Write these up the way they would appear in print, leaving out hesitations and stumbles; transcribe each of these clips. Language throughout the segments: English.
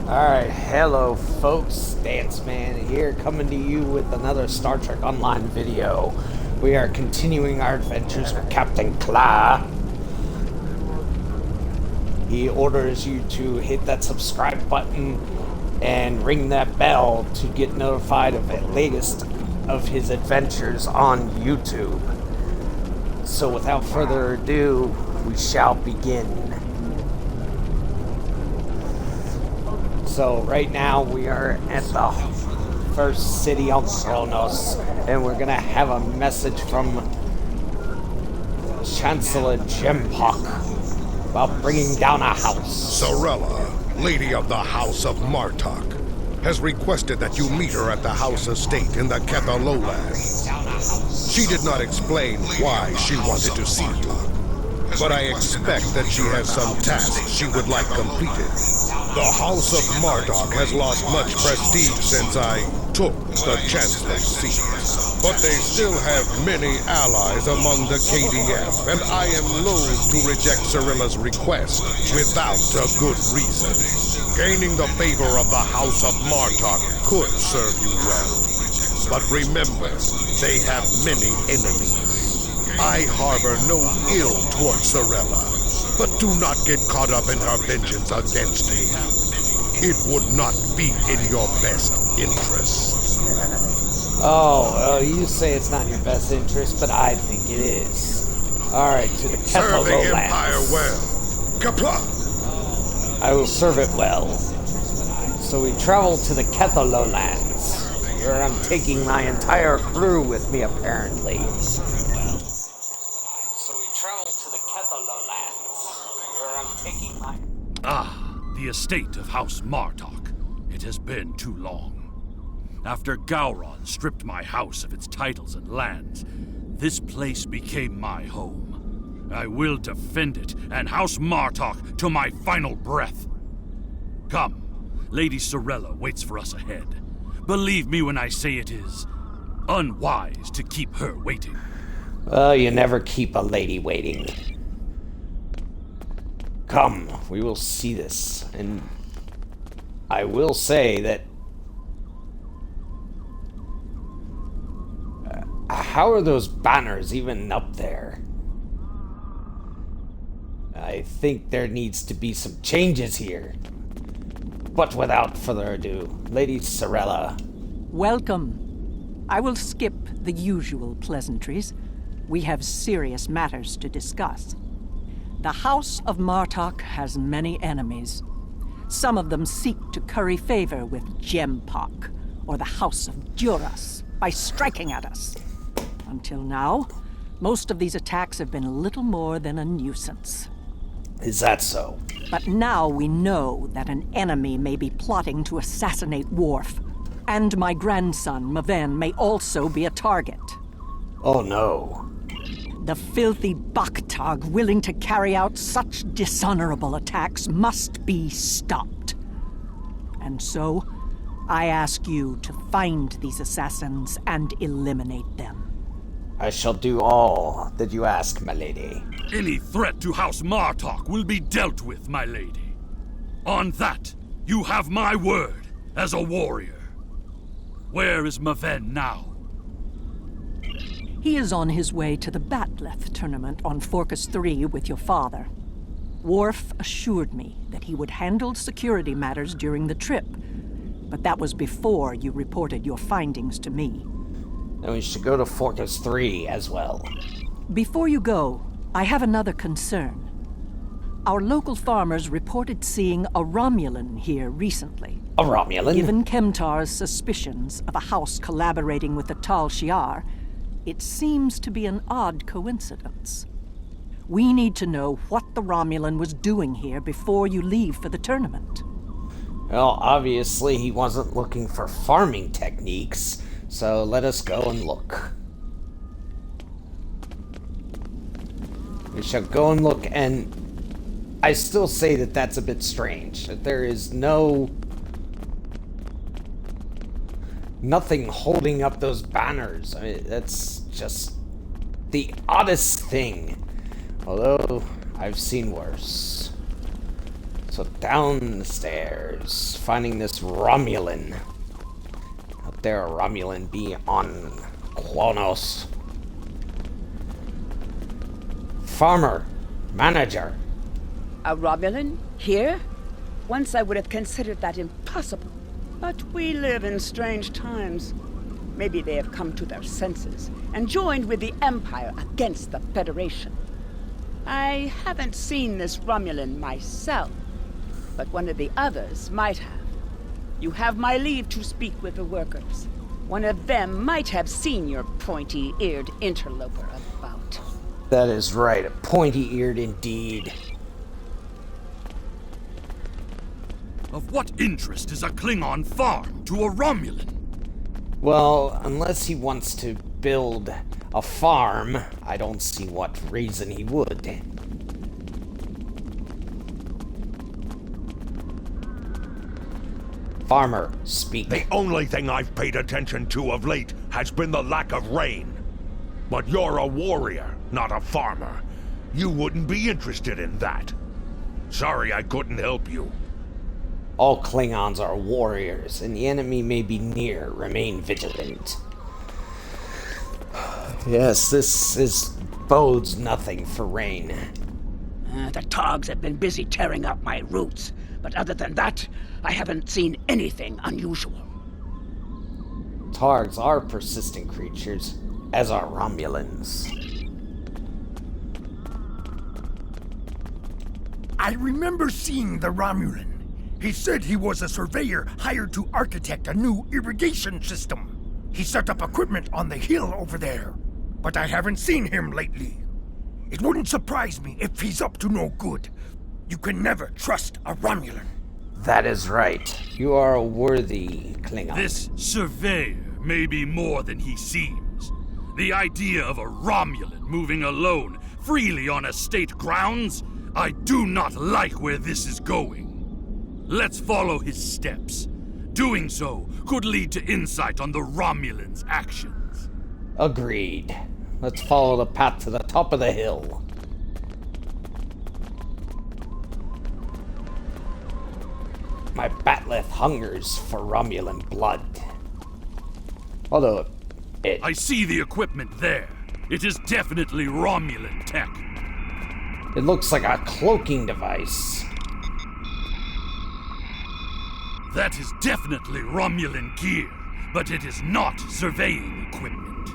Alright, hello folks, Dance Man here, coming to you with another Star Trek Online video. We are continuing our adventures with Captain Kla. He orders you to hit that subscribe button and ring that bell to get notified of the latest of his adventures on YouTube. So without further ado, we shall begin. So right now we are at the first city on Kronos, and we're gonna have a message from Chancellor Jempok about bringing down a house. Sorella, Lady of the House of Martok, has requested that you meet her at the house estate in the Ketha lowlands. She did not explain why she wanted to see you, but I expect that she has some tasks she would like completed. The House of Martok has lost much prestige since I took the Chancellor's seat, but they still have many allies among the KDF, and I am loath to reject Sorella's request without a good reason. Gaining the favor of the House of Martok could serve you well, but remember, they have many enemies. I harbor no ill towards Sorella, but do not get caught up in her vengeance against me. It would not be in your best interest. Oh, you say it's not in your best interest, but I think it is. Alright, to the Ketha Serve the lowlands. Empire well. Kapla! I will serve it well. So we travel to the Ketha lowlands, where I'm taking my entire crew with me, apparently. So we travel to the Ketha lowlands, where I'm taking my... The estate of House Martok. It has been too long. After Gowron stripped my house of its titles and lands, this place became my home. I will defend it and House Martok to my final breath. Come, Lady Sorella waits for us ahead. Believe me when I say it is unwise to keep her waiting. Well, you never keep a lady waiting. Come, we will see this, and I will say that... how are those banners even up there? I think there needs to be some changes here. But without further ado, Lady Sorella. Welcome. I will skip the usual pleasantries. We have serious matters to discuss. The House of Martok has many enemies. Some of them seek to curry favor with Jempok, or the House of Duras, by striking at us. Until now, most of these attacks have been little more than a nuisance. Is that so? But now we know that an enemy may be plotting to assassinate Worf, and my grandson, Maven, may also be a target. Oh no. The filthy Baktag willing to carry out such dishonorable attacks must be stopped. And so, I ask you to find these assassins and eliminate them. I shall do all that you ask, my lady. Any threat to House Martok will be dealt with, my lady. On that, you have my word as a warrior. Where is Maven now? He is on his way to the Batleth tournament on Forcas 3 with your father. Worf assured me that he would handle security matters during the trip, but that was before you reported your findings to me. And we should go to Forcas 3 as well. Before you go, I have another concern. Our local farmers reported seeing a Romulan here recently. A Romulan? Given Kemtar's suspicions of a house collaborating with the Tal Shiar, it seems to be an odd coincidence. We need to know what the Romulan was doing here before you leave for the tournament. Well, obviously he wasn't looking for farming techniques, so let us go and look. We shall go and look, and I still say that that's a bit strange. That there is nothing holding up those banners. I mean, that's just the oddest thing. Although, I've seen worse. So down the stairs, finding this Romulan. Out there, a Romulan be on Kronos. Farmer, manager. A Romulan? Here? Once I would have considered that impossible. But we live in strange times. Maybe they have come to their senses and joined with the Empire against the Federation. I haven't seen this Romulan myself, but one of the others might have. You have my leave to speak with the workers. One of them might have seen your pointy-eared interloper about. That is right, pointy-eared indeed. Of what interest is a Klingon farm to a Romulan? Well, unless he wants to build a farm, I don't see what reason he would. Farmer, speak. The only thing I've paid attention to of late has been the lack of rain. But you're a warrior, not a farmer. You wouldn't be interested in that. Sorry I couldn't help you. All Klingons are warriors, and the enemy may be near. Remain vigilant. Yes, this bodes nothing for rain. The Togs have been busy tearing up my roots, but other than that, I haven't seen anything unusual. Targs are persistent creatures, as are Romulans. I remember seeing the Romulan. He said he was a surveyor hired to architect a new irrigation system. He set up equipment on the hill over there, but I haven't seen him lately. It wouldn't surprise me if he's up to no good. You can never trust a Romulan. That is right. You are a worthy Klingon. This surveyor may be more than he seems. The idea of a Romulan moving alone, freely on estate grounds? I do not like where this is going. Let's follow his steps. Doing so could lead to insight on the Romulan's actions. Agreed. Let's follow the path to the top of the hill. My bat'leth hungers for Romulan blood. Although I see the equipment there. It is definitely Romulan tech. It looks like a cloaking device. That is definitely Romulan gear, but it is not surveying equipment.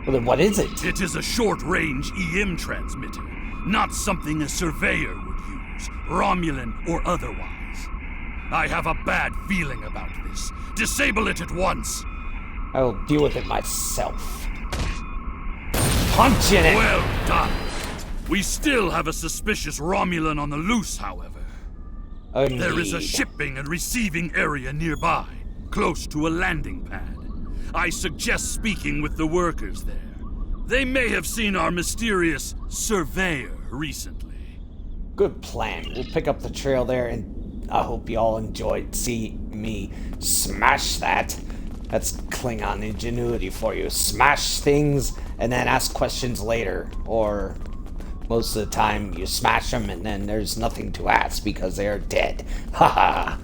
Well, then what is it? It is a short-range EM transmitter, not something a surveyor would use, Romulan or otherwise. I have a bad feeling about this. Disable it at once. I will deal with it myself. Punch in it! Well done. We still have a suspicious Romulan on the loose, however. Indeed. There is a shipping and receiving area nearby, close to a landing pad. I suggest speaking with the workers there. They may have seen our mysterious surveyor recently. Good plan. We'll pick up the trail there, and I hope you all enjoyed seeing me smash that. That's Klingon ingenuity for you. Smash things and then ask questions later. Or most of the time you smash them and then there's nothing to ask because they are dead. Haha.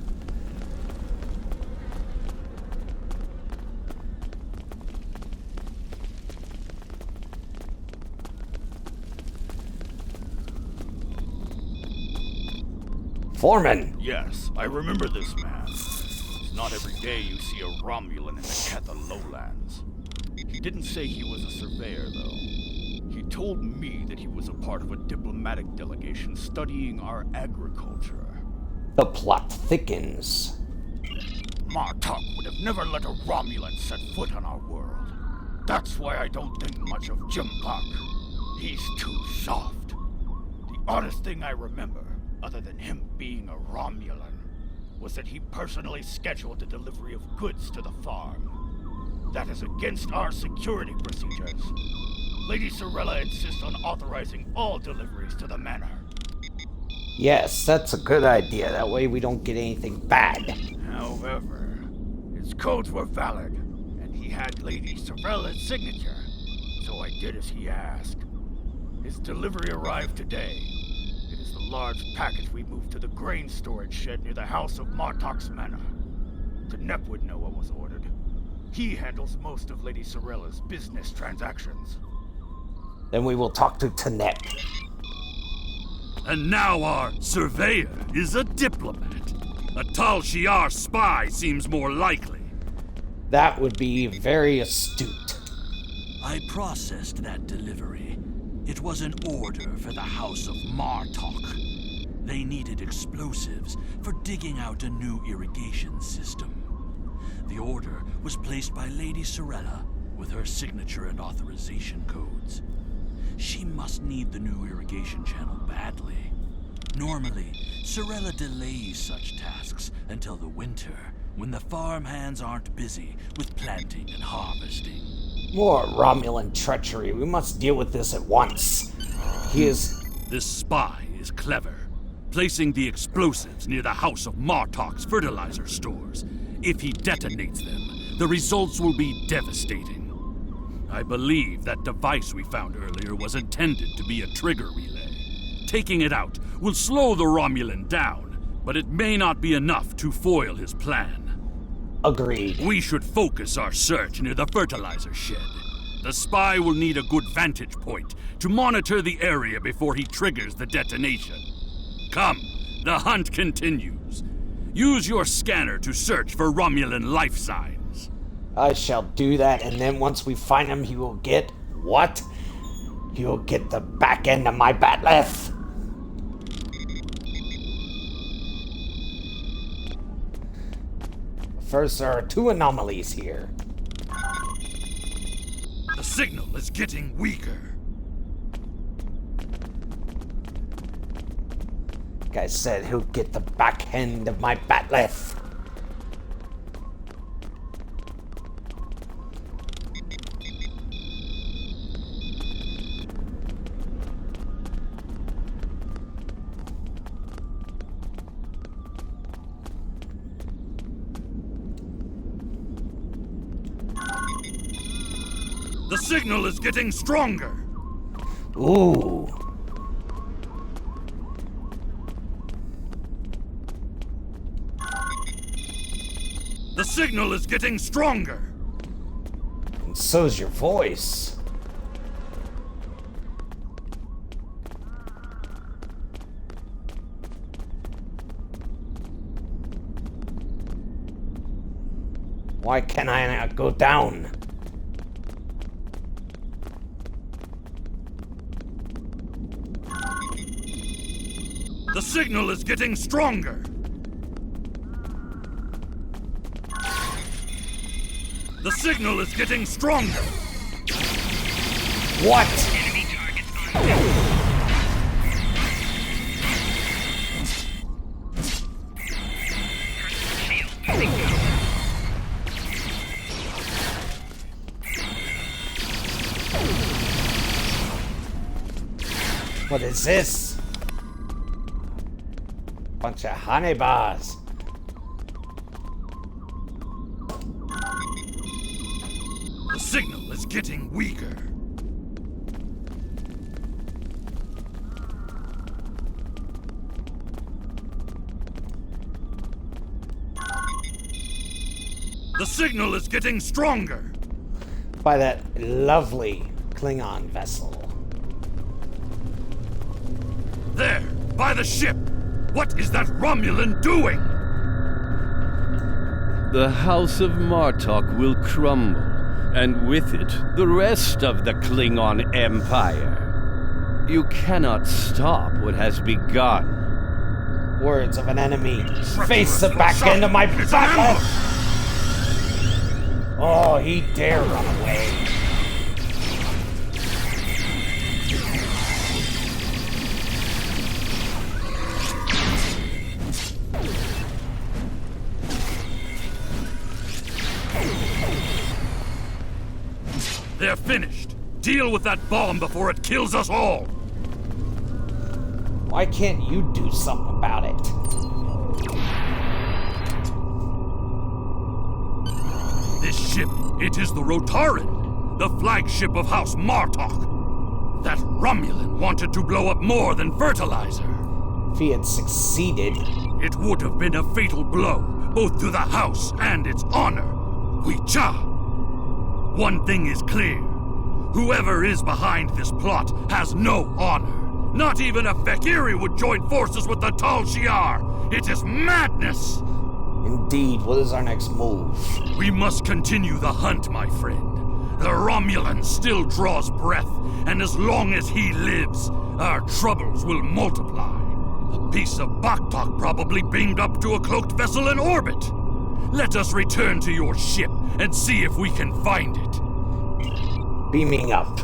Foreman! Yes, I remember this man. It's not every day you see a Romulan in the Ketha lowlands. He didn't say he was a surveyor, though. He told me that he was a part of a diplomatic delegation studying our agriculture. The plot thickens. Martok would have never let a Romulan set foot on our world. That's why I don't think much of Jimpak. He's too soft. The oddest thing I remember, other than him being a Romulan, was that he personally scheduled the delivery of goods to the farm. That is against our security procedures. Lady Sorella insists on authorizing all deliveries to the manor. Yes, that's a good idea. That way we don't get anything bad. However, his codes were valid, and he had Lady Sorella's signature, so I did as he asked. His delivery arrived today. It is the large package we moved to the grain storage shed near the House of Martok's Manor. Tenep would know what was ordered. He handles most of Lady Sorella's business transactions. Then we will talk to Tenep. And now our surveyor is a diplomat. A Tal Shiar spy seems more likely. That would be very astute. I processed that delivery. It was an order for the House of Martok. They needed explosives for digging out a new irrigation system. The order was placed by Lady Sorella with her signature and authorization codes. She must need the new irrigation channel badly. Normally, Sorella delays such tasks until the winter, when the farm hands aren't busy with planting and harvesting. More Romulan treachery. We must deal with this at once. This spy is clever, placing the explosives near the House of Martok's fertilizer stores. If he detonates them, the results will be devastating. I believe that device we found earlier was intended to be a trigger relay. Taking it out will slow the Romulan down, but it may not be enough to foil his plan. Agreed. We should focus our search near the fertilizer shed. The spy will need a good vantage point to monitor the area before he triggers the detonation. Come, the hunt continues. Use your scanner to search for Romulan life signs. I shall do that, and then once we find him, he will get what? He will get the back end of my batleth. First, there are two anomalies here. The signal is getting weaker. Guy said he'll get the back end of my batleth. The signal is getting stronger. Ooh. The signal is getting stronger. And so's your voice. Why can I not go down? The signal is getting stronger. The signal is getting stronger. What? Enemy targets on Personal shield losing power. What is this? Bunch of honey bars. The signal is getting weaker. The signal is getting stronger. By that lovely Klingon vessel. There, by the ship. What is that Romulan doing? The House of Martok will crumble, and with it, the rest of the Klingon Empire. You cannot stop what has begun. Words of an enemy. Face the back end of my battle! Oh, he dare run away. They're finished. Deal with that bomb before it kills us all. Why can't you do something about it? This ship, it is the Rotaran, the flagship of House Martok. That Romulan wanted to blow up more than fertilizer. If he had succeeded, It would have been a fatal blow, both to the house and its honor. Huicha! One thing is clear. Whoever is behind this plot has no honor. Not even a Fekiri would join forces with the Tal Shiar. It is madness! indeed, what is our next move? We must continue the hunt, my friend. The Romulan still draws breath, and as long as he lives, our troubles will multiply. A piece of Baktak probably beamed up to a cloaked vessel in orbit. Let us return to your ship and see if we can find it. Beaming up.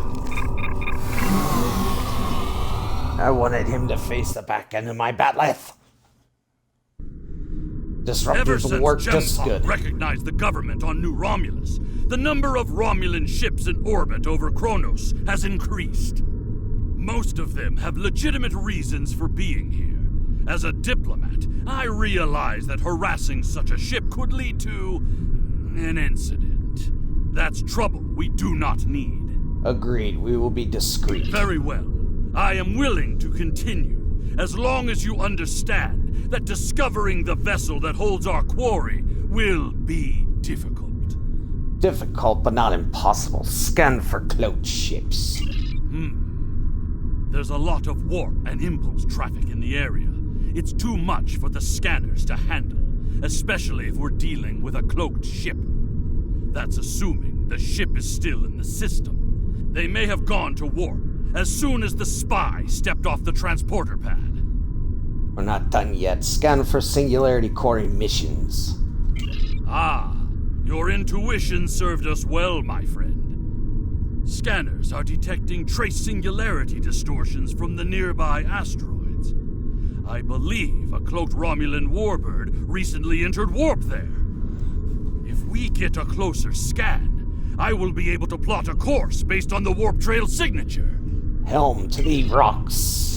I wanted him to face the back end of my bat'leth. Ever Disruptors since work just Jempak good. recognized the government on New Romulus, the number of Romulan ships in orbit over Kronos has increased. Most of them have legitimate reasons for being here. As a diplomat, I realize that harassing such a ship could lead to an incident. That's trouble we do not need. Agreed, we will be discreet. Very well. I am willing to continue, as long as you understand that discovering the vessel that holds our quarry will be difficult. Difficult, but not impossible. Scan for cloaked ships. There's a lot of warp and impulse traffic in the area. It's too much for the scanners to handle, especially if we're dealing with a cloaked ship. That's assuming the ship is still in the system. They may have gone to warp as soon as the spy stepped off the transporter pad. We're not done yet. Scan for singularity core emissions. Ah, your intuition served us well, my friend. Scanners are detecting trace singularity distortions from the nearby asteroids. I believe a cloaked Romulan warbird recently entered warp there. If we get a closer scan, I will be able to plot a course based on the warp trail signature. Helm to the rocks.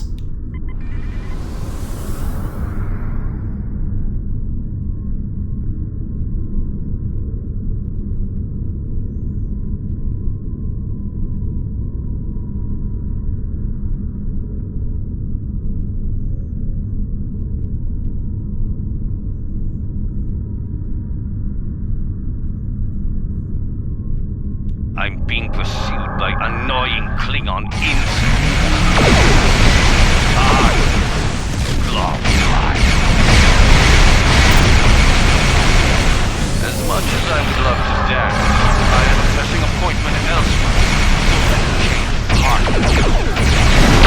I'm being pursued by annoying Klingon insects. As much as I would love to dance, I have a pressing appointment elsewhere. So let's change partners.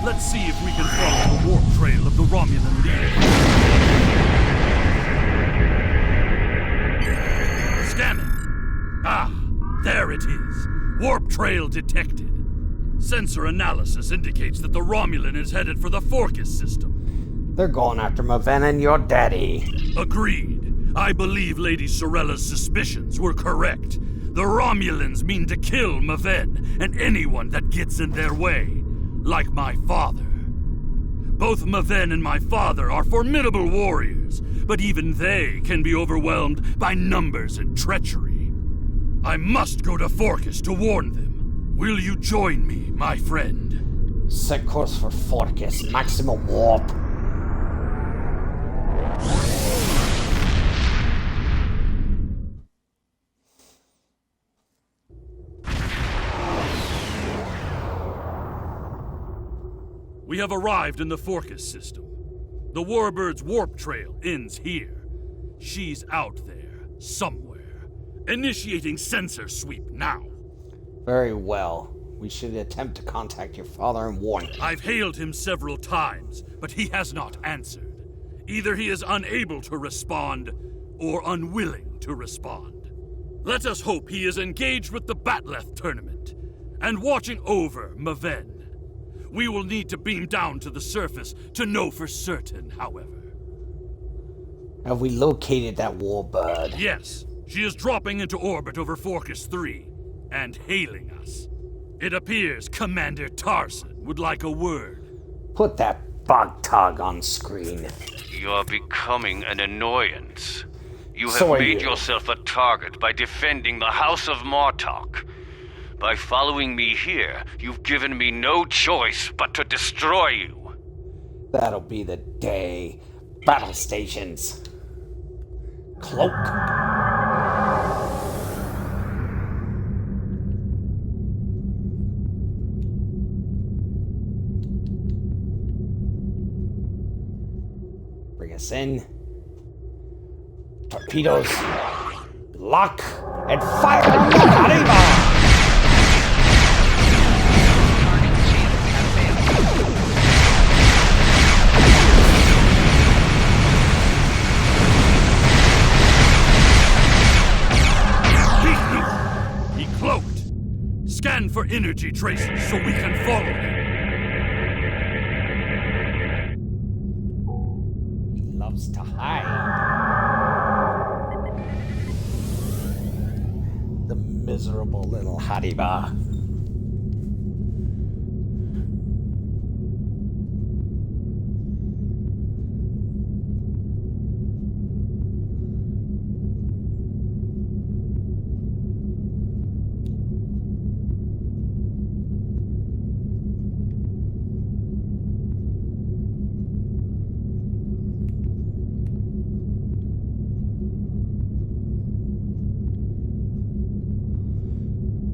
Let's see if we can follow the warp trail of the Romulan leader. Scanning. Ah, there it is. Warp trail detected. Sensor analysis indicates that the Romulan is headed for the Forcus system. They're going after Maven and your daddy. Agreed. I believe Lady Sorella's suspicions were correct. The Romulans mean to kill Maven and anyone that gets in their way. Like my father. Both Maven and my father are formidable warriors, but even they can be overwhelmed by numbers and treachery. I must go to Forcus to warn them. Will you join me, my friend? Set course for Forcus. Maximum warp. We have arrived in the Forcus system. The Warbird's warp trail ends here. She's out there, somewhere. Initiating sensor sweep now. Very well. We should attempt to contact your father and warn him. I've hailed him several times, but he has not answered. Either he is unable to respond, or unwilling to respond. Let us hope he is engaged with the bat'leth tournament, and watching over Maven. We will need to beam down to the surface to know for certain, however. Have we located that warbird? Yes, she is dropping into orbit over Forcus 3 and hailing us. It appears Commander Tarson would like a word. Put that bug tug on screen. You're becoming an annoyance. You have So are made you. yourself a target by defending the House of Martok. By following me here, you've given me no choice but to destroy you. That'll be the day. Battle stations. Cloak. Bring us in. Torpedoes. Lock. And fire on the Hariba! He cloaked. Scan for energy traces so we can follow him. He loves to hide. The miserable little Hariba.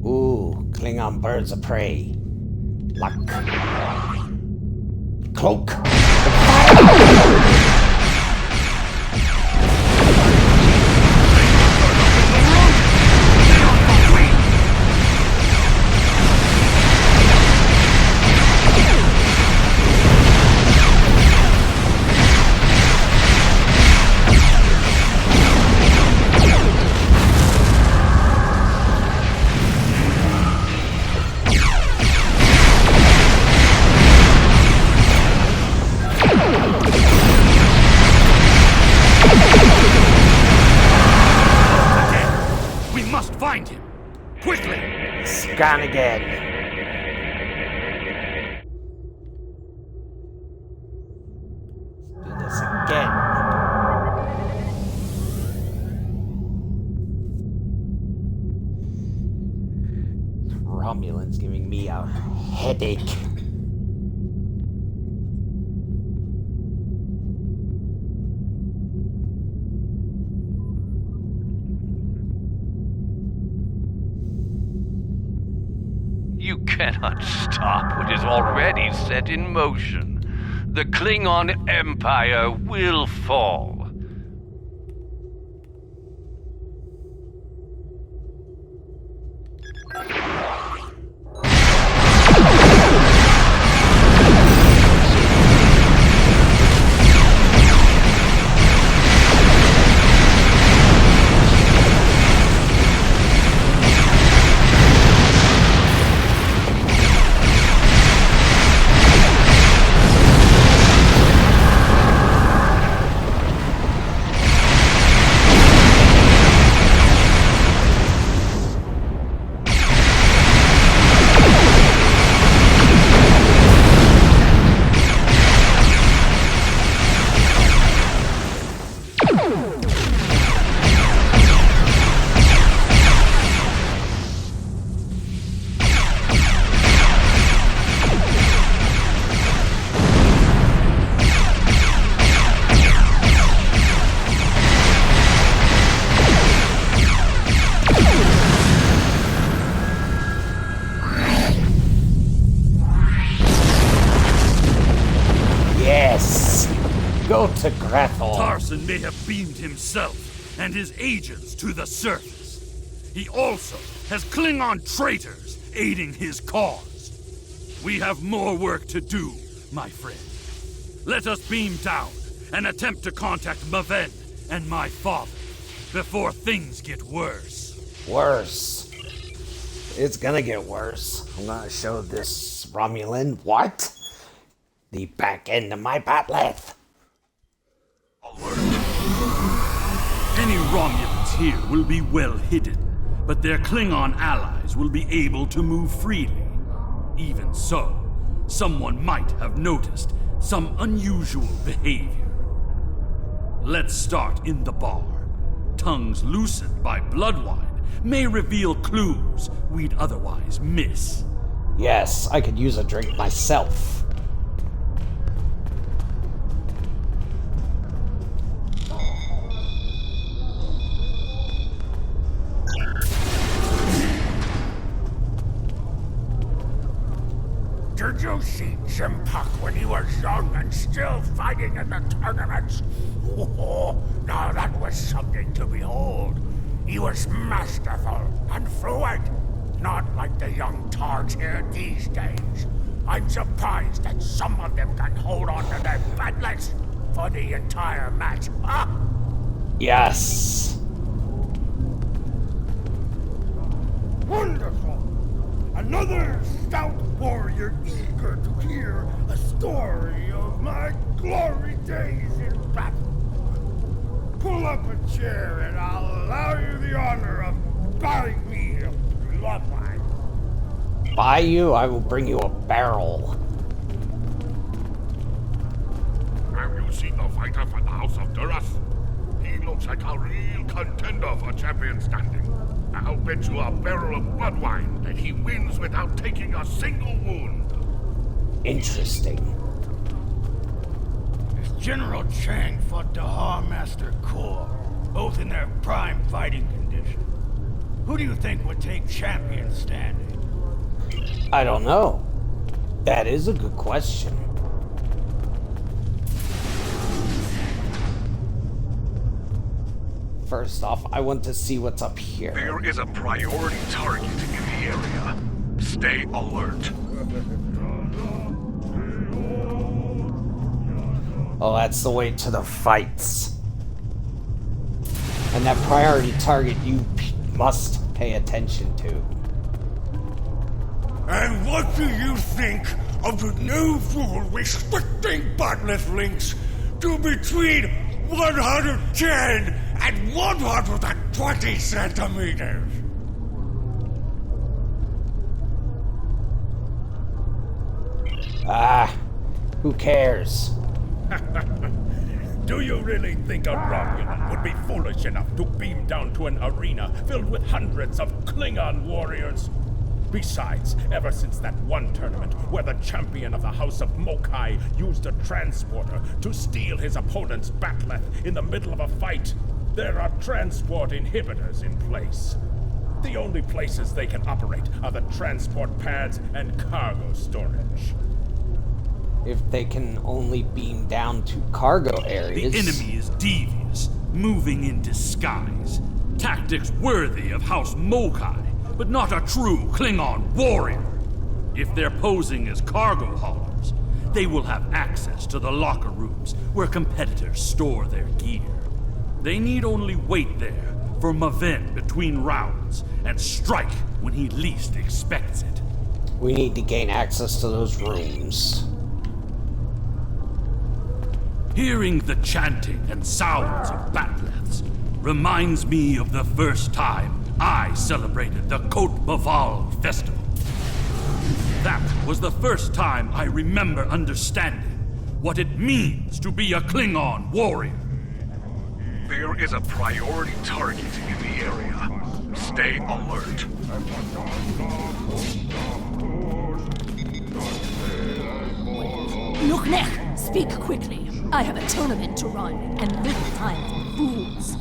Ooh, Klingon birds of prey. Luck. Cloak. We must find him. Quickly! Scan again. Do this again. Romulan's giving me a headache. You cannot stop what is already set in motion. The Klingon Empire will fall. Yes! Go to Grethel. Tarson may have beamed himself and his agents to the surface. He also has Klingon traitors aiding his cause. We have more work to do, my friend. Let us beam down and attempt to contact Maven and my father before things get worse. Worse. It's gonna get worse. I'm gonna show this Romulan. What? The back end of my batleth. Any Romulans here will be well hidden, but their Klingon allies will be able to move freely. Even so, someone might have noticed some unusual behavior. Let's start in the bar. Tongues loosened by blood wine may reveal clues we'd otherwise miss. Yes, I could use a drink myself. Did you see Jim Puck when he was young and still fighting in the tournaments? Oh, now that was something to behold. He was masterful and fluent, not like the young tards here these days. I'm surprised that some of them can hold on to their batlets for the entire match. Huh? Yes. Wonderful! Another stout warrior eager to hear a story of my glory days in battle. Pull up a chair and I'll allow you the honor of buying me a bloodline. By you, I will bring you a barrel. Have you seen the fighter for the House of Duras? He looks like a real contender for champion standing. I'll bet you a barrel of blood wine that he wins without taking a single wound. Interesting. General Chang fought Dahar Master Kor, both in their prime fighting condition. Who do you think would take champion standing? I don't know. That is a good question. First off, I want to see what's up here. There is a priority target in the area. Stay alert. Oh, that's the way to the fights. And that priority target you must pay attention to. And what do you think of the new rule restricting bottomless links to between 110 and 120 centimeters? Ah, who cares? Do you really think a Romulan would be foolish enough to beam down to an arena filled with hundreds of Klingon warriors? Besides, ever since that one tournament where the champion of the House of Mokai used a transporter to steal his opponent's batleth in the middle of a fight, there are transport inhibitors in place. The only places they can operate are the transport pads and cargo storage. If they can only beam down to cargo areas... The enemy is devious, moving in disguise. Tactics worthy of House Mokai, but not a true Klingon warrior. If they're posing as cargo haulers, they will have access to the locker rooms where competitors store their gear. They need only wait there for Maven between rounds and strike when he least expects it. We need to gain access to those rooms. Hearing the chanting and sounds of batleths reminds me of the first time I celebrated the Côte Maval festival. That was the first time I remember understanding what it means to be a Klingon warrior. There is a priority target in the area. Stay alert. Nuknech, speak quickly. I have a tournament to run and little time for fools.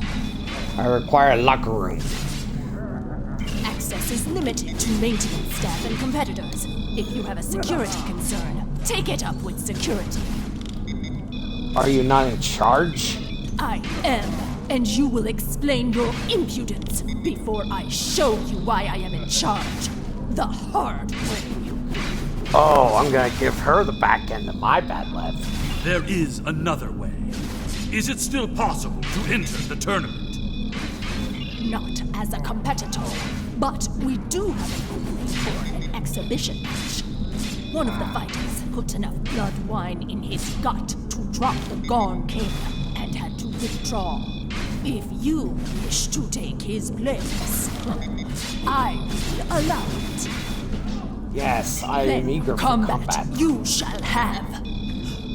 I require a locker room. Access is limited to maintenance staff and competitors. If you have a security concern, take it up with security. Are you not in charge? I am, and you will explain your impudence before I show you why I am in charge. The hard way. Oh, I'm gonna give her the back end of my batleth. There is another way. Is it still possible to enter the tournament? Not as a competitor, but we do have an opening for an exhibition match. one of the fighters put enough blood wine in his gut to drop the Gorn King and had to withdraw. If you wish to take his place, I will allow it. Yes, I am eager for combat. You shall have.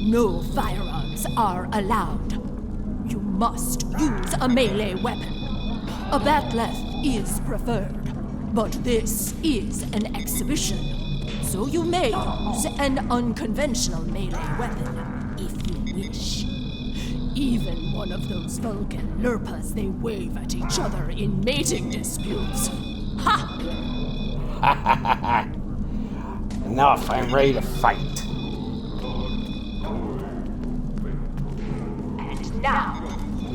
No firearms are allowed. You must use a melee weapon. A bat'leth is preferred, but this is an exhibition, so you may use an unconventional melee weapon if you wish. Even one of those Vulcan lurpas they wave at each other in mating disputes. Ha! Enough, I'm ready to fight. And now,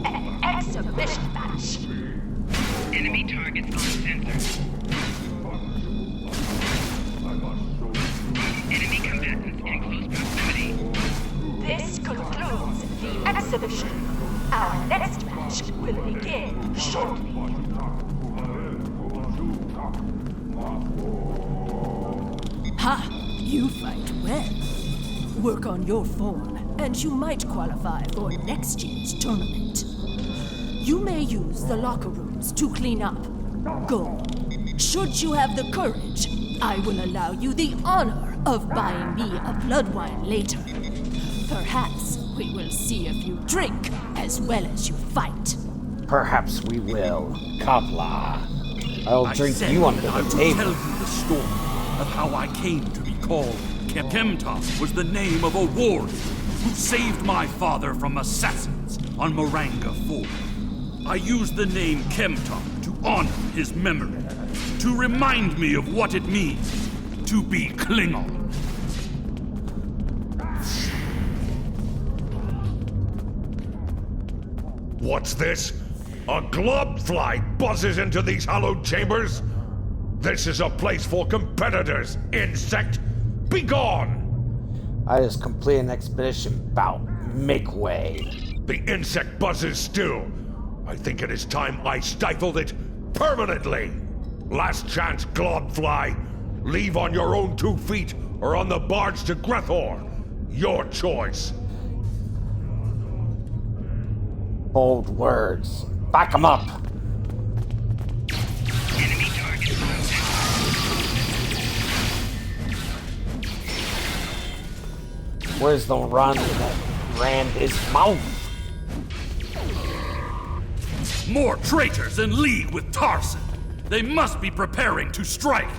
an exhibition match. Enemy targets on sensor. Enemy combatants in close proximity. This concludes the exhibition. Our next match will begin shortly. Ha! You fight well. Work on your form, and you might qualify for next year's tournament. You may use the locker rooms to clean up. Go. Should you have the courage, I will allow you the honor of buying me a blood wine later. Perhaps we will see if you drink as well as you fight. Perhaps we will. Kapla. I'll drink you under the table. Tell you the story of how I came to be called. Kemtok was the name of a warrior who saved my father from assassins on Moranga Ford. I used the name Kemtok to honor his memory, to remind me of what it means to be Klingon. What's this? A globfly buzzes into these hallowed chambers? This is a place for competitors, insect! Begone! I just complete an expedition bout. Make way. The insect buzzes still. I think it is time I stifled it permanently. Last chance, globfly. Leave on your own 2 feet or on the barge to Grethor. Your choice. Bold words. Back 'em up. Enemy targets on sensor. Where's the run that ran his mouth? More traitors in league with Tarson. They must be preparing to strike.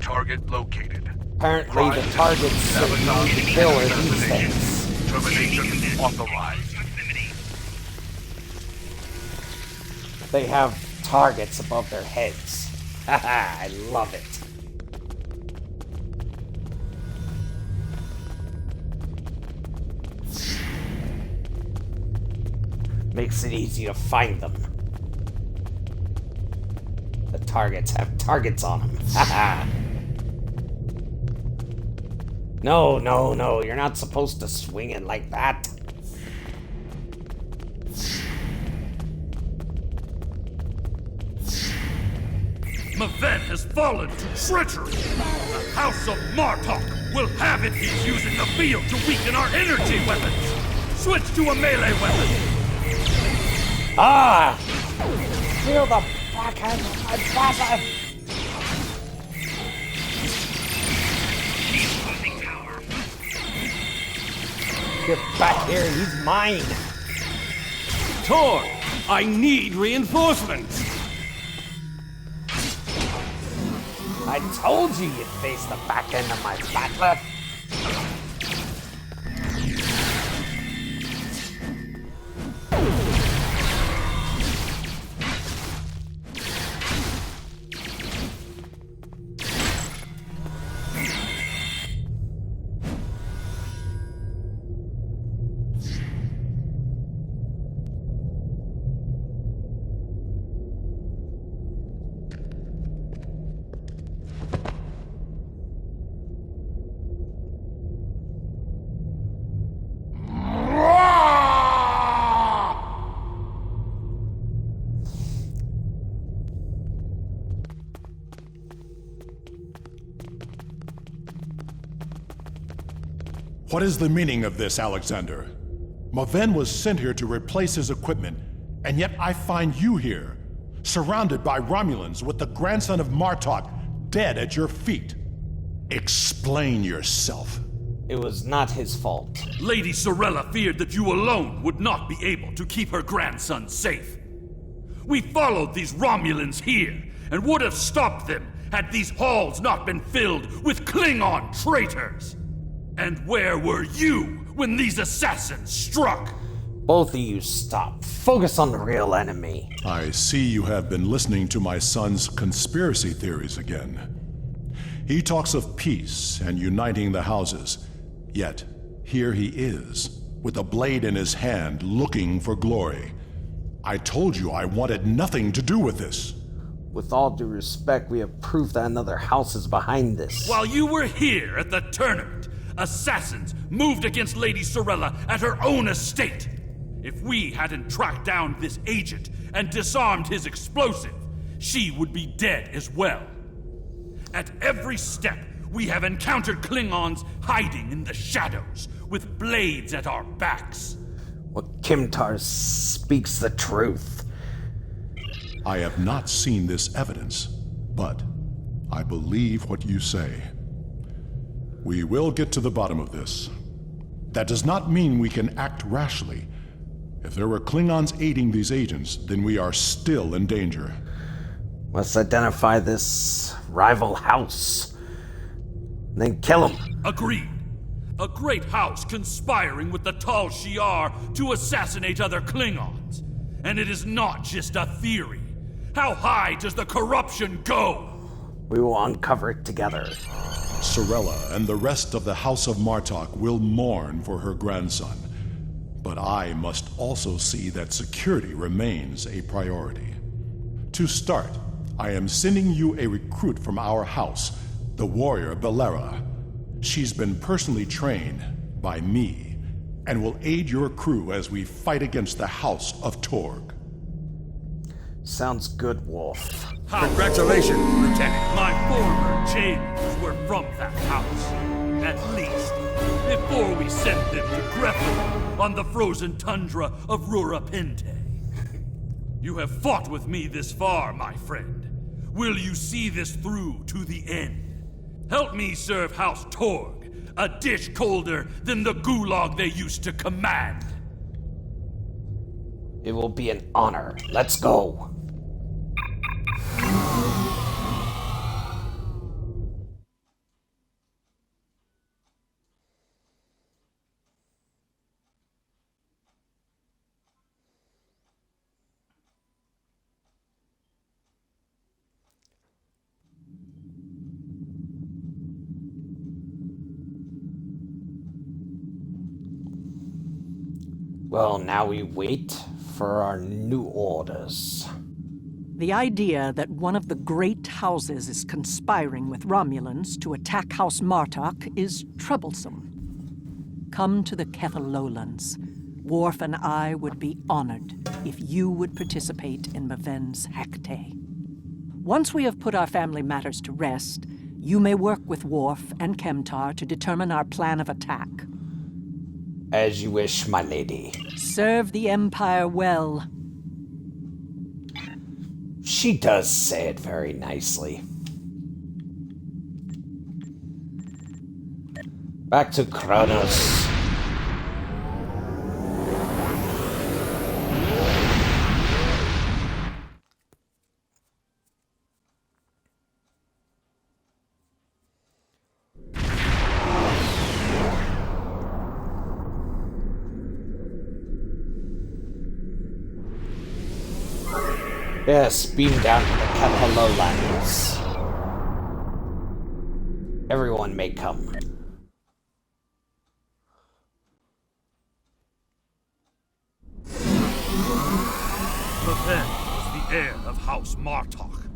Target located. Apparently the targets that we need to kill are these things. Termination authorized. They have targets above their heads. Haha, I love it. Makes it easy to find them. The targets have targets on them. Haha. No, no, no, you're not supposed to swing it like that. Maven has fallen to treachery. The House of Martok will have it he's using the field to weaken our energy weapons. Switch to a melee weapon. Ah! Feel the backhand of my papa! Get back here, he's mine! Tor, I need reinforcements. I told you you'd face the back end of my battler! What is the meaning of this, Alexander? Maven was sent here to replace his equipment, and yet I find you here, surrounded by Romulans with the grandson of Martok dead at your feet. Explain yourself. It was not his fault. Lady Sorella feared that you alone would not be able to keep her grandson safe. We followed these Romulans here and would have stopped them had these halls not been filled with Klingon traitors. And where were you when these assassins struck? Both of you stop. Focus on the real enemy. I see you have been listening to my son's conspiracy theories again. He talks of peace and uniting the houses, yet here he is, with a blade in his hand, looking for glory. I told you I wanted nothing to do with this. With all due respect, we have proof that another house is behind this. While you were here at the tournament, assassins moved against Lady Sorella at her own estate. If we hadn't tracked down this agent and disarmed his explosive, she would be dead as well. At every step, we have encountered Klingons hiding in the shadows, with blades at our backs. What Kimtar speaks the truth. I have not seen this evidence, but I believe what you say. We will get to the bottom of this. That does not mean we can act rashly. If there were Klingons aiding these agents, then we are still in danger. Let's identify this rival house. Then kill him. Agreed. A great house conspiring with the Tal Shiar to assassinate other Klingons. And it is not just a theory. How high does the corruption go? We will uncover it together. Sorella and the rest of the House of Martok will mourn for her grandson. But I must also see that security remains a priority. To start, I am sending you a recruit from our house, the warrior Belera. She's been personally trained by me and will aid your crew as we fight against the House of Torg. Sounds good, Wolf. Congratulations, Lieutenant. My former jailers were from that house. At least, before we sent them to Greffel on the frozen tundra of Rurapente. You have fought with me this far, my friend. Will you see this through to the end? Help me serve House Torg, a dish colder than the gulag they used to command. It will be an honor. Let's go. Well, now we wait for our new orders. The idea that one of the great houses is conspiring with Romulans to attack House Martok is troublesome. Come to the Kethel Lowlands. Worf and I would be honored if you would participate in Maven's Hecate. Once we have put our family matters to rest, you may work with Worf and Kemtar to determine our plan of attack. As you wish, my lady. Serve the Empire well. She does say it very nicely. Back to Kronos. Yes, beam down to the Kepha Lowlands. Everyone may come. Maven was the heir of House Martok.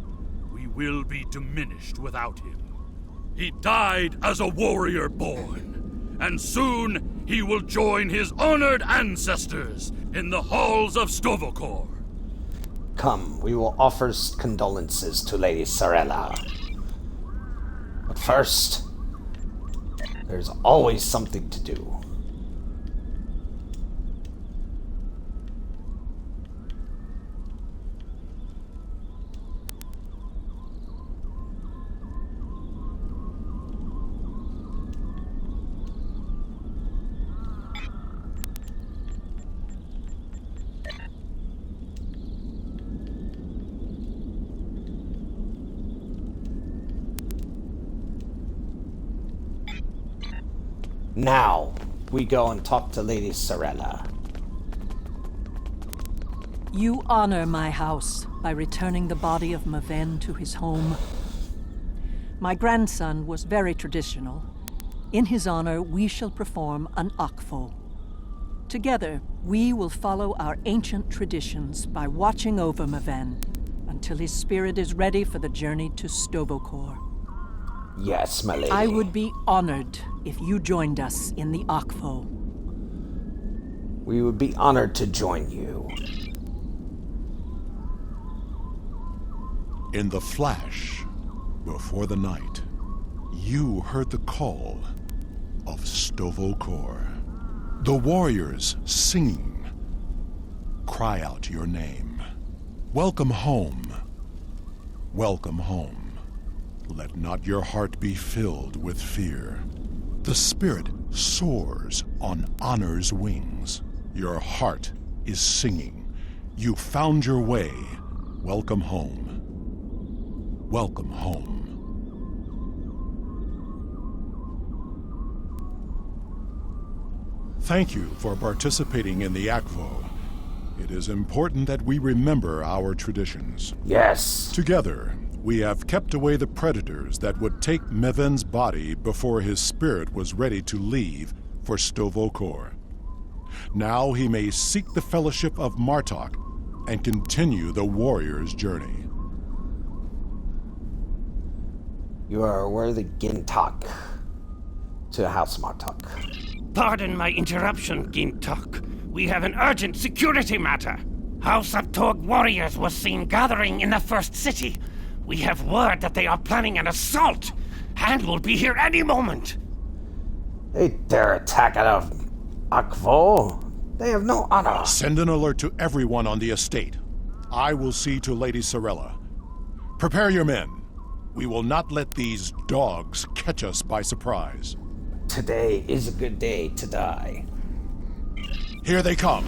We will be diminished without him. He died as a warrior born, and soon he will join his honored ancestors in the halls of Stovokor. Come, we will offer condolences to Lady Sorella. But first, There's always something to do. Now, we go and talk to Lady Sorella. You honor my house by returning the body of Maven to his home. My grandson was very traditional. In his honor, we shall perform an Akvo. Together, we will follow our ancient traditions by watching over Maven until his spirit is ready for the journey to Stovokor. Yes, my lady. I would be honored if you joined us in the Akvo. We would be honored to join you. In the flash, before the night, you heard the call of Stovokor. The warriors singing. Cry out your name. Welcome home. Welcome home. Let not your heart be filled with fear. The spirit soars on honor's wings. Your heart is singing. You found your way. Welcome home. Welcome home. Thank you for participating in the Akvo. It is important that we remember our traditions. Yes. Together, we have kept away the predators that would take Maven's body before his spirit was ready to leave for Stovokor. Now he may seek the fellowship of Martok and continue the warrior's journey. You are a worthy Gintok to House Martok. Pardon my interruption, Gintok. We have an urgent security matter. House of Torg warriors was seen gathering in the first city. We have word that they are planning an assault, and will be here any moment. They dare attack out of Akvo? They have no honor. Send an alert to everyone on the estate. I will see to Lady Sorella. Prepare your men. We will not let these dogs catch us by surprise. Today is a good day to die. Here they come.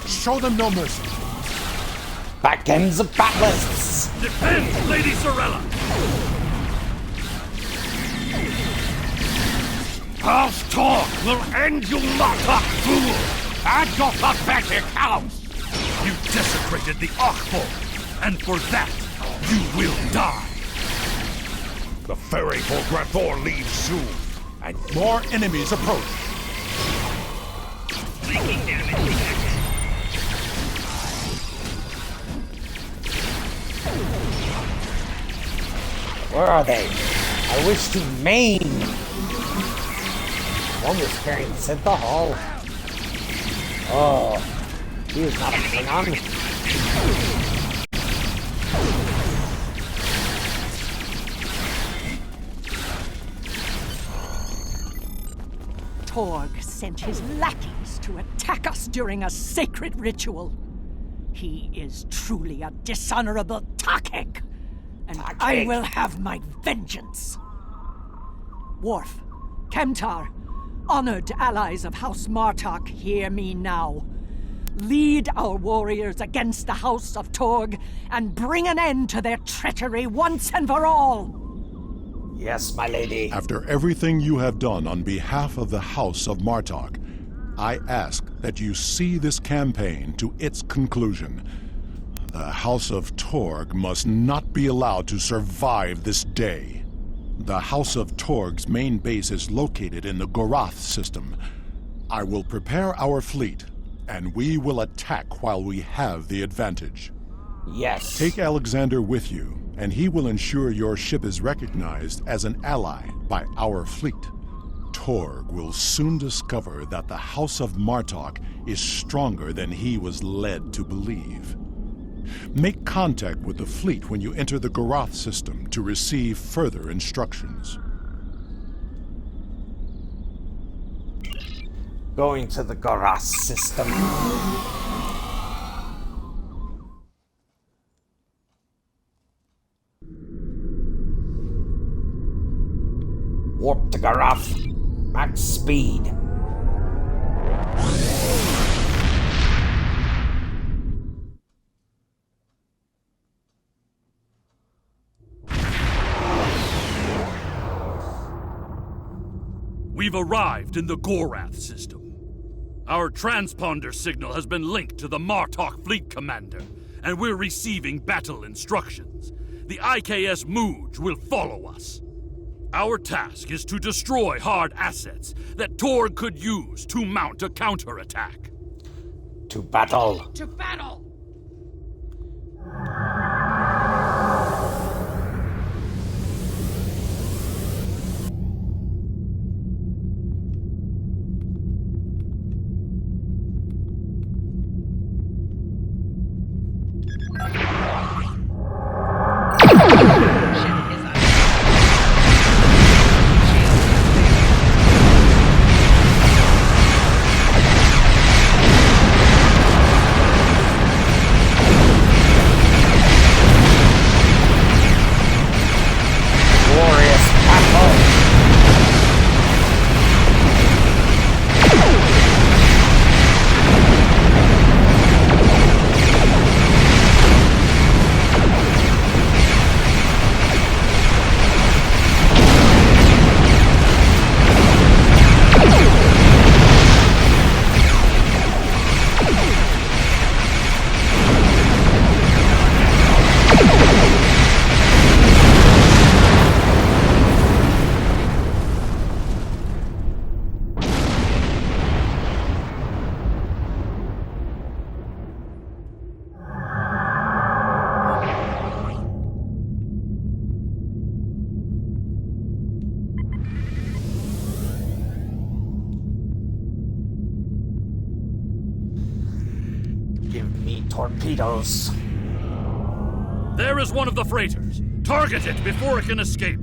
Show them no mercy. Back ends of backlists. Defend Lady Sorella! House Torg will end you, Martok fool, and your pathetic house. You desecrated the Akvo, and for that, you will die. The ferry for Grathor leaves soon, and more enemies approach. Breaking damage detected. Where are they? I wish to maim. One was carrying Synthahol. Oh, he is not a Klingon. Torg sent his lackeys to attack us during a sacred ritual. He is truly a dishonorable Takek, and I will have my vengeance. Worf, Kemtar, honored allies of House Martok, hear me now. Lead our warriors against the House of Torg and bring an end to their treachery once and for all. Yes, my lady. After everything you have done on behalf of the House of Martok, I ask that you see this campaign to its conclusion. The House of Torg must not be allowed to survive this day. The House of Torg's main base is located in the Gorath system. I will prepare our fleet, and we will attack while we have the advantage. Yes. Take Alexander with you, and he will ensure your ship is recognized as an ally by our fleet. Torg will soon discover that the House of Martok is stronger than he was led to believe. Make contact with the fleet when you enter the Gorath system to receive further instructions. going to the Garas system. Warp to Garaf. Max speed. We've arrived in the Gorath system. Our transponder signal has been linked to the Martok fleet commander, and we're receiving battle instructions. The IKS Mooj will follow us. Our task is to destroy hard assets that Torg could use to mount a counterattack. To battle. To battle! Give me torpedoes. There is one of the freighters. Target it before it can escape.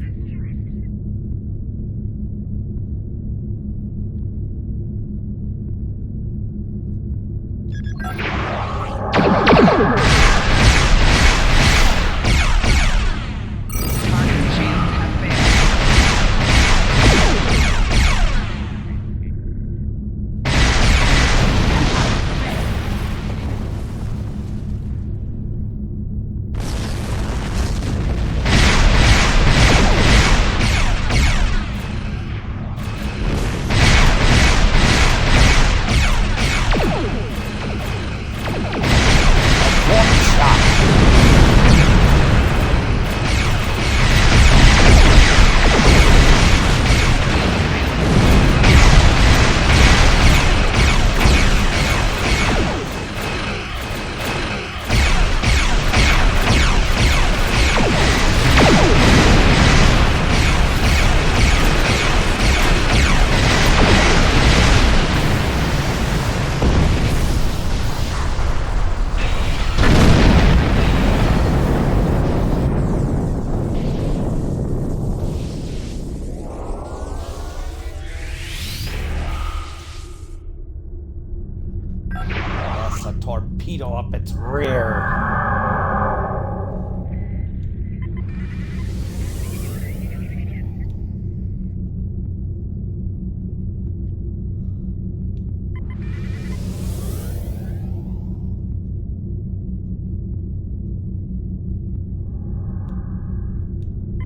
Torpedo up its rear.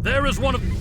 There is one of...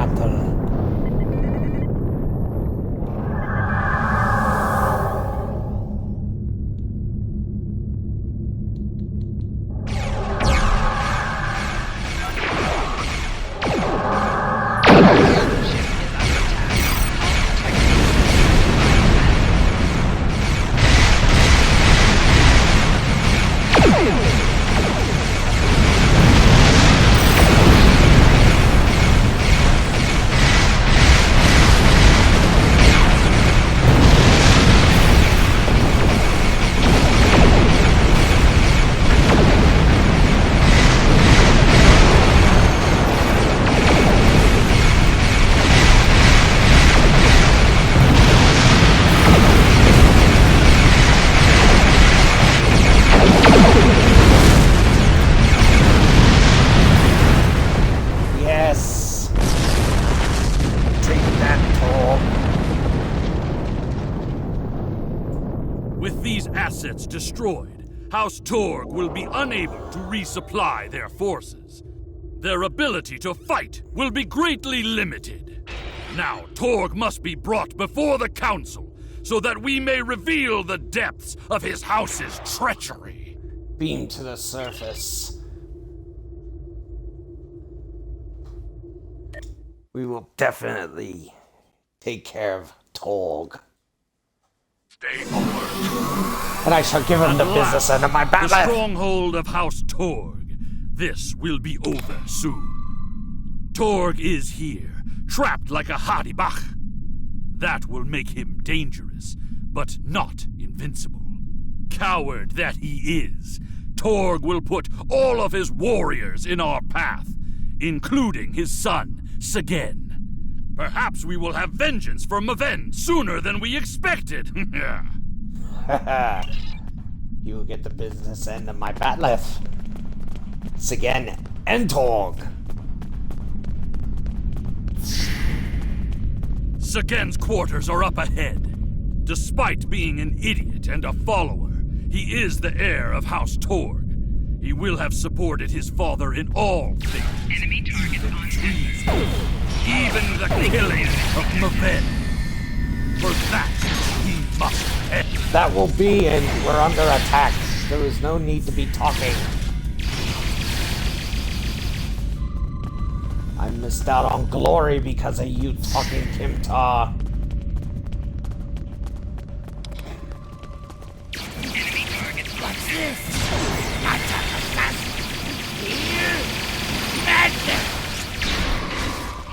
battle. Assets destroyed, House Torg will be unable to resupply their forces. Their ability to fight will be greatly limited. Now, Torg must be brought before the Council so that we may reveal the depths of his house's treachery. Beam to the surface. We will definitely take care of Torg. Stay alert. And I shall give him the business end of my battle. The stronghold of House Torg. This will be over soon. Torg is here, trapped like a Hadibach. That will make him dangerous, but not invincible. Coward that he is, Torg will put all of his warriors in our path, including his son, Sagen. Perhaps we will have vengeance for Maven sooner than we expected. You will get the business end of my batleth. Sagen and Torg. Sagen's quarters are up ahead. Despite being an idiot and a follower, he is the heir of House Torg. He will have supported his father in all things. Enemy target on treason, even the killing of Maven. For that, he must pay. That will be, and we're under attack. There is no need to be talking. I missed out on glory because of you talking, Kimta. enemy target on What's this?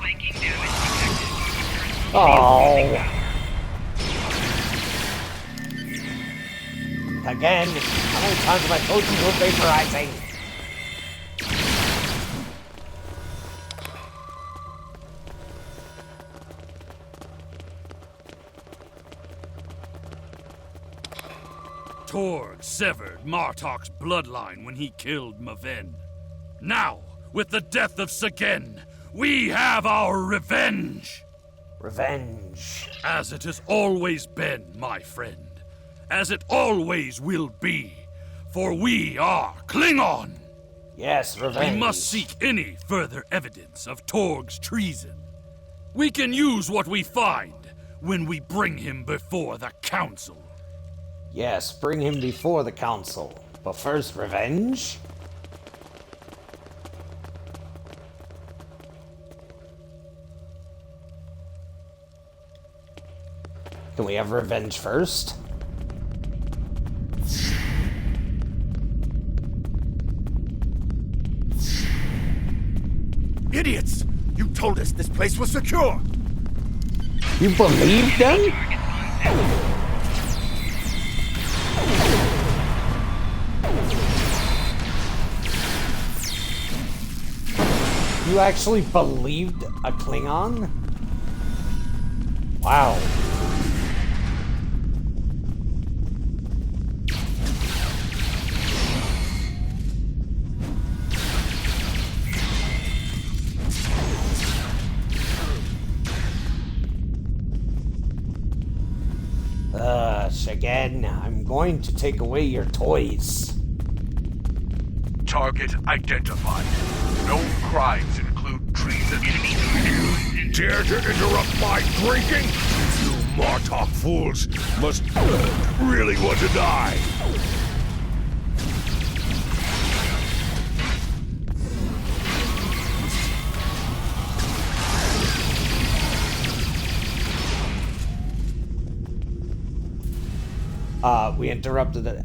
flanking damage detected. Oh. Again, how many times have I told you to vaporizing? Torg severed Martok's bloodline when he killed Maven. Now, with the death of Sagen, we have our revenge! Revenge. As it has always been, my friend. As it always will be. For we are Klingon! Yes, revenge. We must seek any further evidence of Torg's treason. We can use what we find when we bring him before the Council. Yes, bring him before the council. But first, revenge? Can we have revenge first? Idiots! You told us this place was secure! You believed them? You actually believed a Klingon? Wow. Again, I'm going to take away your toys. Target identified. Known crimes include treason. Enemy target on center. dare to interrupt my drinking? You Martok fools must really want to die. We interrupted the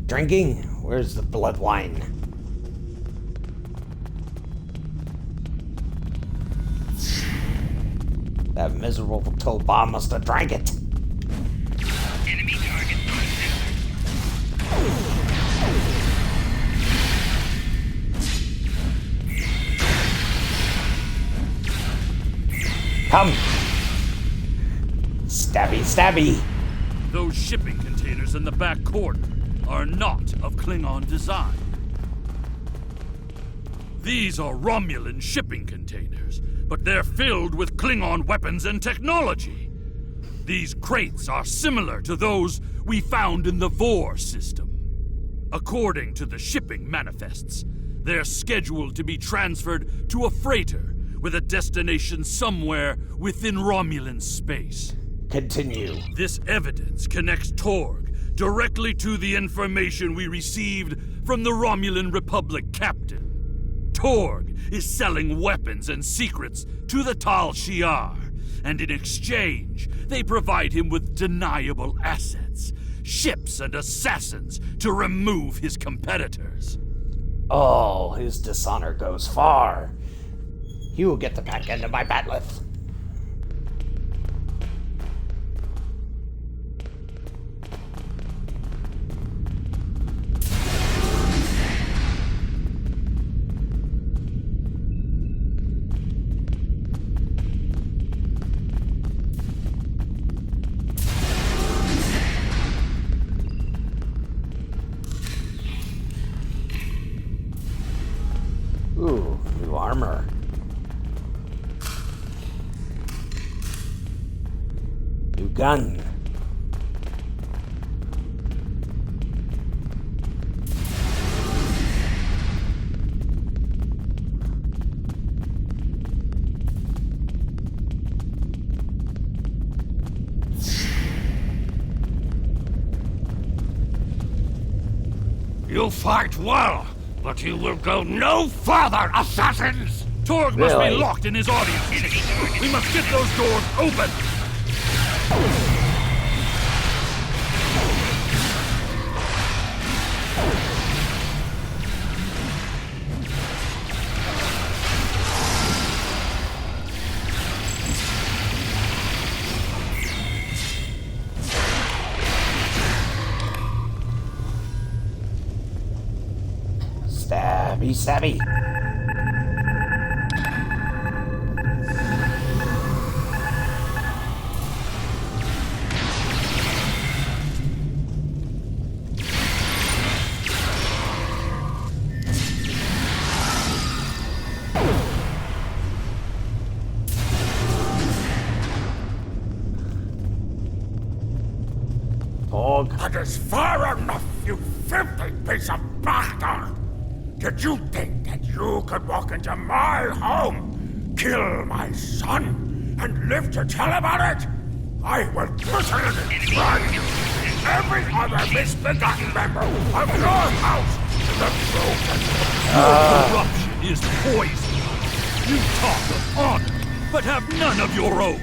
drinking? Where's the blood wine? That miserable Toba must have drank it. Enemy target on Come! Stabby, stabby! Those shipping containers in the back corner are not of Klingon design. These are Romulan shipping containers, but they're filled with Klingon weapons and technology. These crates are similar to those we found in the Vor system. According to the shipping manifests, they're scheduled to be transferred to a freighter with a destination somewhere within Romulan space. Continue. This evidence connects Torg directly to the information we received from the Romulan Republic captain. Torg is selling weapons and secrets to the Tal Shiar, and in exchange, they provide him with deniable assets, ships and assassins to remove his competitors. Oh, his dishonor goes far. He will get the back end of my batleth. Ooh, new armor. New gun. You fight well, but you will go no further, assassins! Torg must Really? be locked in his audience chamber. We must get those doors open! Stabby, stabby. Torg. That is far enough, you filthy piece of bastard! Did you think that you could walk into my home, kill my son, and live to tell about it? I will personally drag you and every other misbegotten member of your house to the throat. Corruption is poison. You talk of honor, but have none of your own.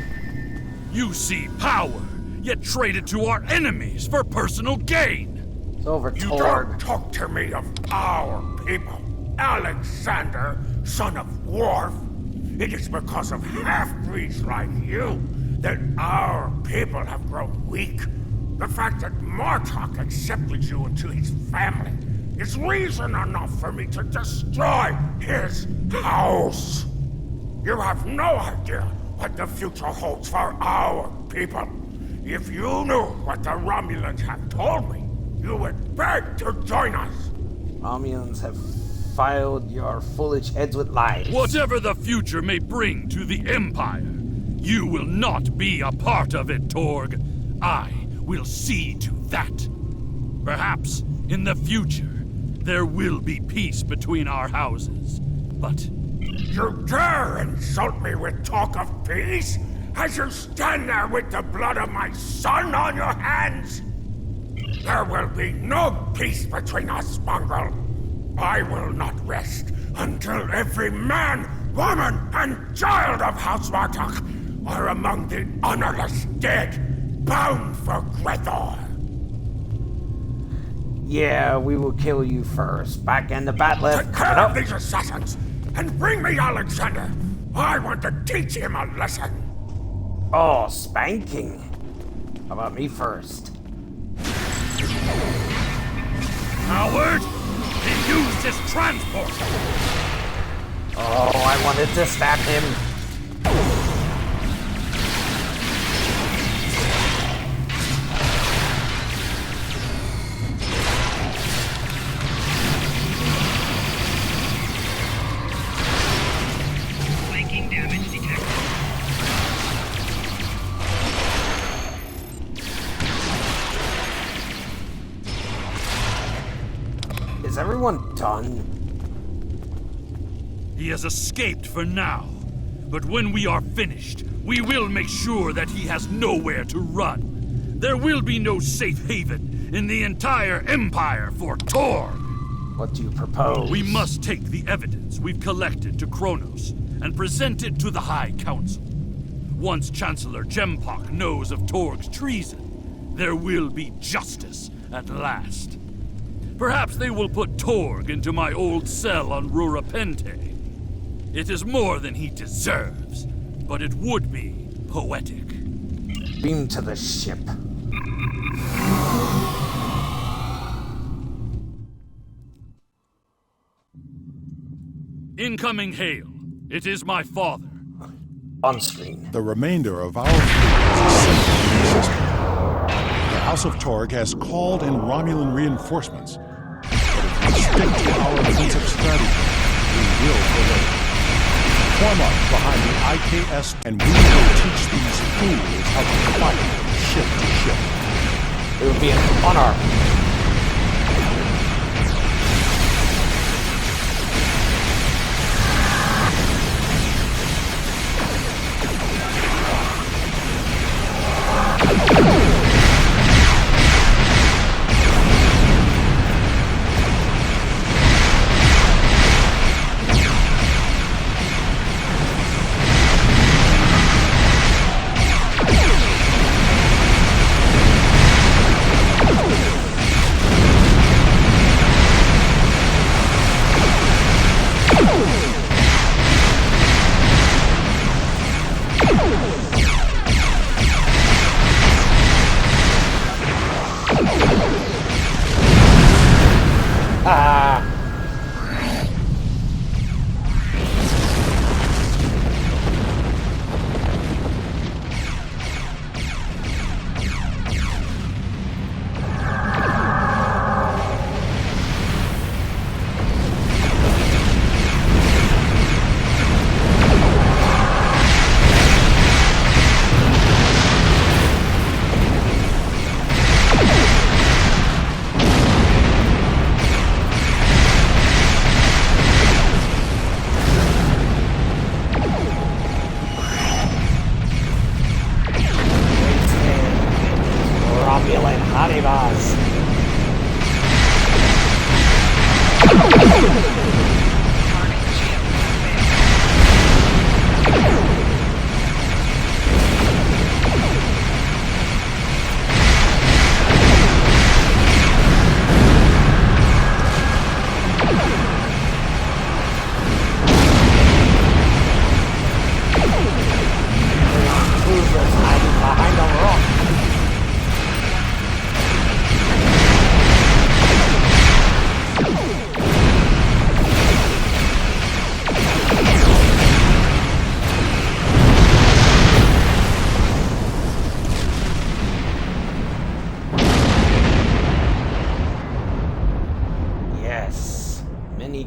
You see power, yet trade it to our enemies for personal gain. It's over, You Torg. don't talk to me of our people, Alexander, son of Worf. It is because of half-breeds like you that our people have grown weak. The fact that Martok accepted you into his family is reason enough for me to destroy his house. You have no idea what the future holds for our people. If you knew what the Romulans have told me, you would beg to join us. Romulans have filed your foolish heads with lies. Whatever the future may bring to the Empire, you will not be a part of it, Torg. I will see to that. Perhaps, in the future, there will be peace between our houses. But You dare insult me with talk of peace? As you stand there with the blood of my son on your hands? There will be no peace between us, mongrel. I will not rest until every man, woman, and child of House Martok are among the honorless dead, bound for Grethor. Yeah, we will kill you first. Back in the Batlift. Take care of these assassins, and bring me Alexander. I want to teach him a lesson. Oh, spanking. How about me first? Howard! He used his transporter! Oh, I wanted to stab him. Flanking damage detected. Is everyone done? He has escaped for now. But when we are finished, we will make sure that he has nowhere to run. There will be no safe haven in the entire Empire for Tor. What do you propose? We must take the evidence we've collected to Kronos and present it to the High Council. Once Chancellor Jempok knows of Torg's treason, there will be justice at last. Perhaps they will put Torg into my old cell on Rurapente. It is more than he deserves, but it would be poetic. Beam to the ship. Incoming hail. It is my father. On screen. The remainder of our fleet is assembled in the system. The House of Torg has called in Romulan reinforcements. But if we stick to our offensive strategy, we will prevail. Form up behind the IKS, and we will teach these fools how to fight ship to ship. It will be an honor.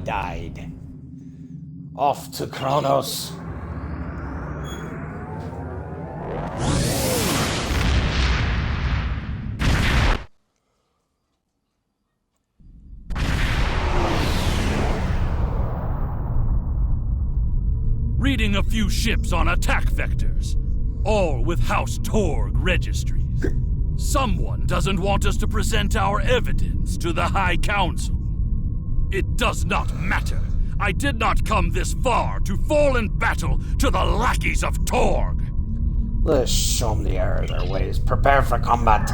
Died. Off to Kronos. few ships on attack vectors, all with House Torg registries. Someone doesn't want us to present our evidence to the High Council. It does not matter. I did not come this far to fall in battle to the lackeys of Torg. Let's show them the error of their ways. Prepare for combat.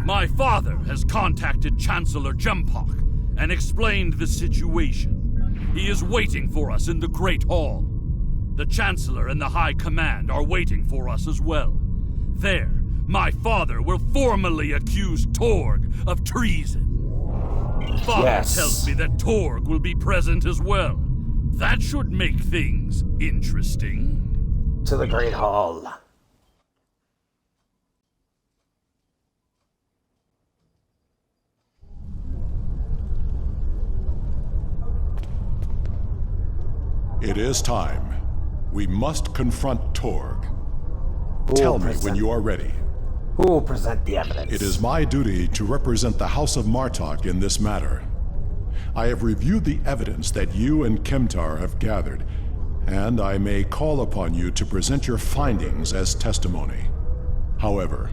My father has contacted Chancellor Jumpak and explained the situation. He is waiting for us in the Great Hall. The Chancellor and the High Command are waiting for us as well. There, my father will formally accuse Torg of treason. Father tells me that Torg will be present as well. That should make things interesting. To the Great Hall. It is time. We must confront Torg. Who Tell will me present- when you are ready. Who will present the evidence? It is my duty to represent the House of Martok in this matter. I have reviewed the evidence that you and Kimtar have gathered, and I may call upon you to present your findings as testimony. However,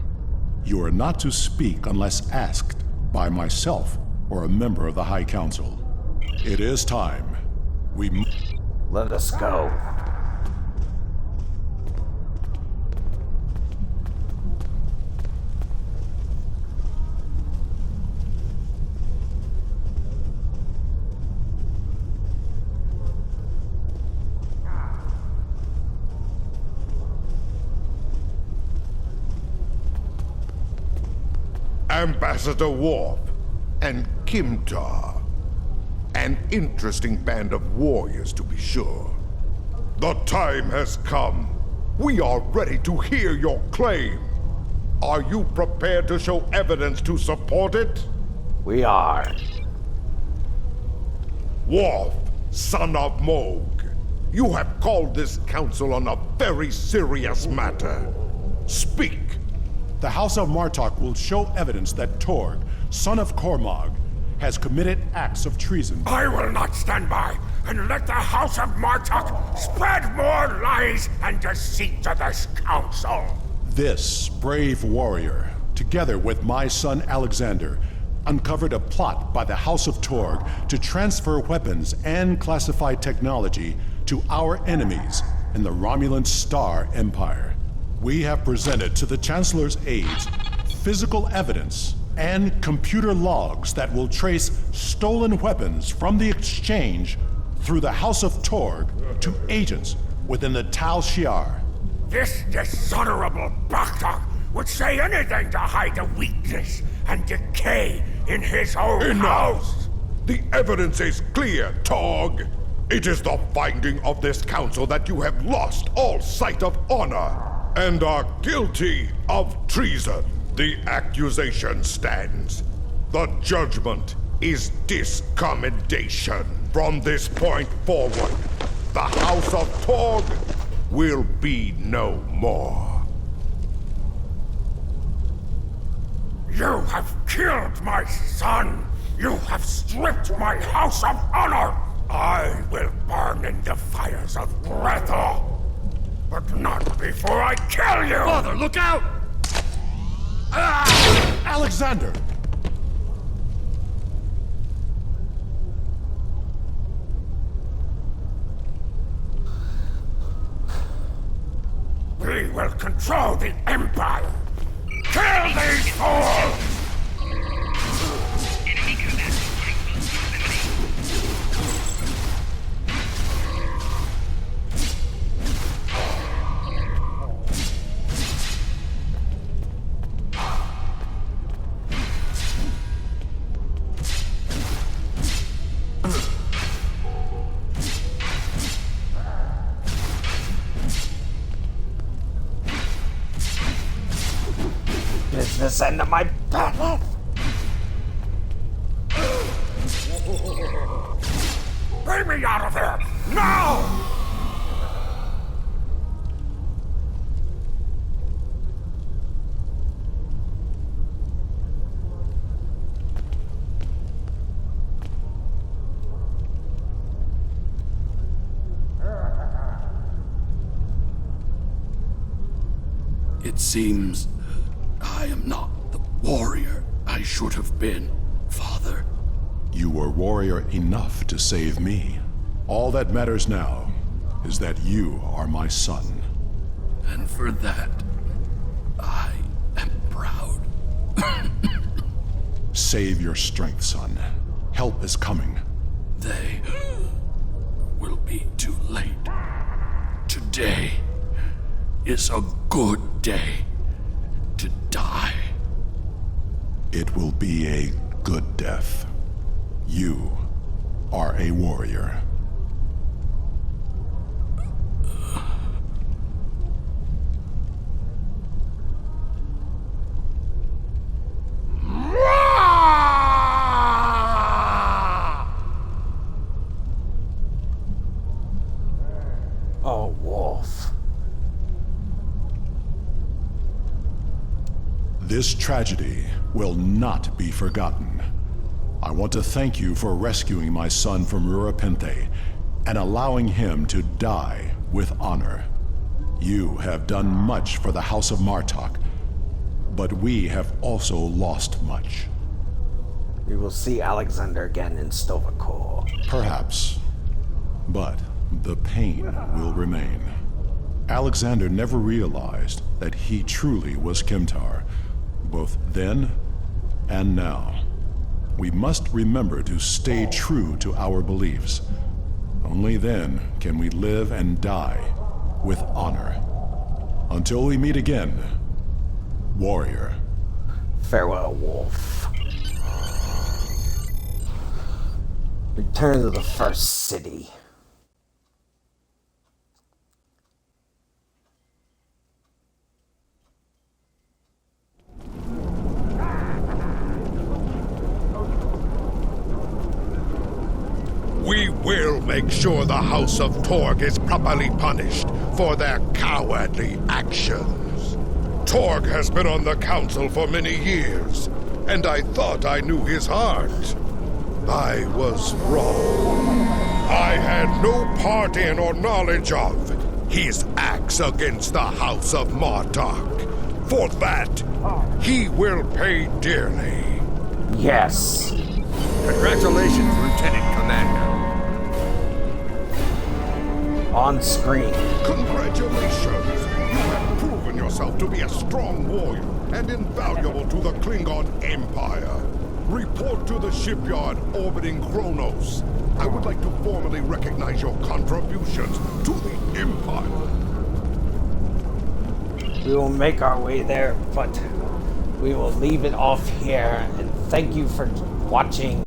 you are not to speak unless asked by myself or a member of the High Council. It is time. Let us go. Ambassador Worf and Kimtar. An interesting band of warriors, to be sure. The time has come. We are ready to hear your claim. Are you prepared to show evidence to support it? We are. Worf, son of Moog, you have called this council on a very serious matter. Speak. The House of Martok will show evidence that Torg, son of Cormog, has committed acts of treason. I will not stand by and let the House of Martok spread more lies and deceit to this council. This brave warrior, together with my son Alexander, uncovered a plot by the House of Torg to transfer weapons and classified technology to our enemies in the Romulan Star Empire. We have presented to the Chancellor's aides physical evidence and computer logs that will trace stolen weapons from the exchange through the House of Torg to agents within the Tal Shiar. This dishonorable Baktak would say anything to hide the weakness and decay in his own house. The evidence is clear, Torg. It is the finding of this council that you have lost all sight of honor and are guilty of treason. The accusation stands. The judgment is discommendation. From this point forward, the House of Torg will be no more. You have killed my son! You have stripped my house of honor! I will burn in the fires of Grethel! But not before I kill you! Father, look out! Alexander! We will control the Empire! Kill these fools! Enemy combat. this end of my path. Bring me out of here! Now! It seems I am not the warrior I should have been, Father. You were warrior enough to save me. All that matters now is that you are my son. And for that, I am proud. Save your strength, son. Help is coming. They will be too late. Today is a good day to die. It will be a good death. You are a warrior. Oh, wolf. This tragedy will not be forgotten. I want to thank you for rescuing my son from Rurapente and allowing him to die with honor. You have done much for the House of Martok, but we have also lost much. We will see Alexander again in Stovacor. Perhaps, but the pain will remain. Alexander never realized that he truly was Kimtar, both then and now. We must remember to stay true to our beliefs. Only then can we live and die with honor. Until we meet again, warrior. Farewell, wolf. Return to the first city. We will make sure the House of Torg is properly punished for their cowardly actions. Torg has been on the council for many years, and I thought I knew his heart. I was wrong. I had no part in or knowledge of his acts against the House of Martok. For that, he will pay dearly. Yes. Congratulations, Lieutenant Commander. On screen. Congratulations! You have proven yourself to be a strong warrior and invaluable to the Klingon Empire. Report to the shipyard orbiting Kronos. I would like to formally recognize your contributions to the Empire. We will make our way there, but we will leave it off here. And thank you for watching